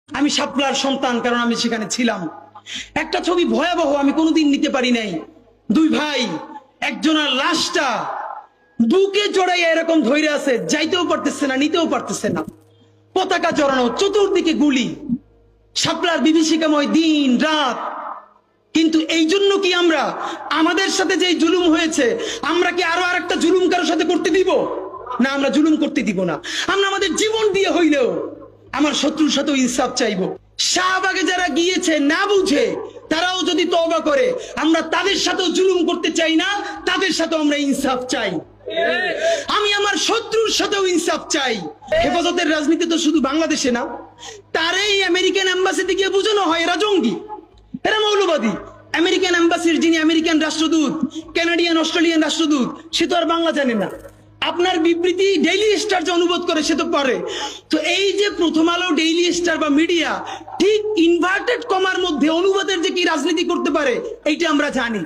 আমি শাপলার সন্তান, কারণ আমি সেখানে ছিলাম। একটা ছবি ভয়াবহ, আমি কোনোদিন নিতে পারি নাই। দুই ভাই, একজনের লাশটা বুকে জড়াইয়া এরকম ধরে আছে, যাইতেও পারতেছে না, নিতেও পারতেছে না। পতাকা জড়ানো, চতুর্দিকে গুলি, শাপলার বিভীষিকাময় দিন রাত। কিন্তু এই জন্য কি আমরা আমাদের সাথে যে জুলুম হয়েছে, আমরা কি আরো আরেকটা জুলুম কারোর সাথে করতে দিব? না, আমরা জুলুম করতে দিব না। আমরা আমাদের জীবন দিয়ে হইলেও আমার শত্রুর সাথেও ইনসাফ চাইবো। শাহবাগে যারা গিয়েছে না বুঝে, তারাও যদি তওবা করে, আমরা তাদের সাথেও জুলুম করতে চাই না, তাদের সাথেও আমরা ইনসাফ চাই। আমি আমার শত্রুর সাথেও ইনসাফ চাই। হেফাজতের রাজনীতি তো শুধু বাংলাদেশে না, তারই আমেরিকান এম্বাসিতে গিয়ে বোঝানো হয় এরা জঙ্গি, এরা মৌলবাদী। আমেরিকান এম্বাসির যিনি আমেরিকান রাষ্ট্রদূত, কানাডিয়ান অস্ট্রেলিয়ান রাষ্ট্রদূত, সে তো আর বাংলা জানে না। আপনার বিবৃতি ডেইলি স্টার যে অনুবাদ করে সে তো পারে। তো এই যে প্রথম আলো, ডেইলি স্টার বা মিডিয়া ঠিক ইনভার্টেড কমার মধ্যে অনুবাদের যে কি রাজনীতি করতে পারে, এইটা আমরা জানি।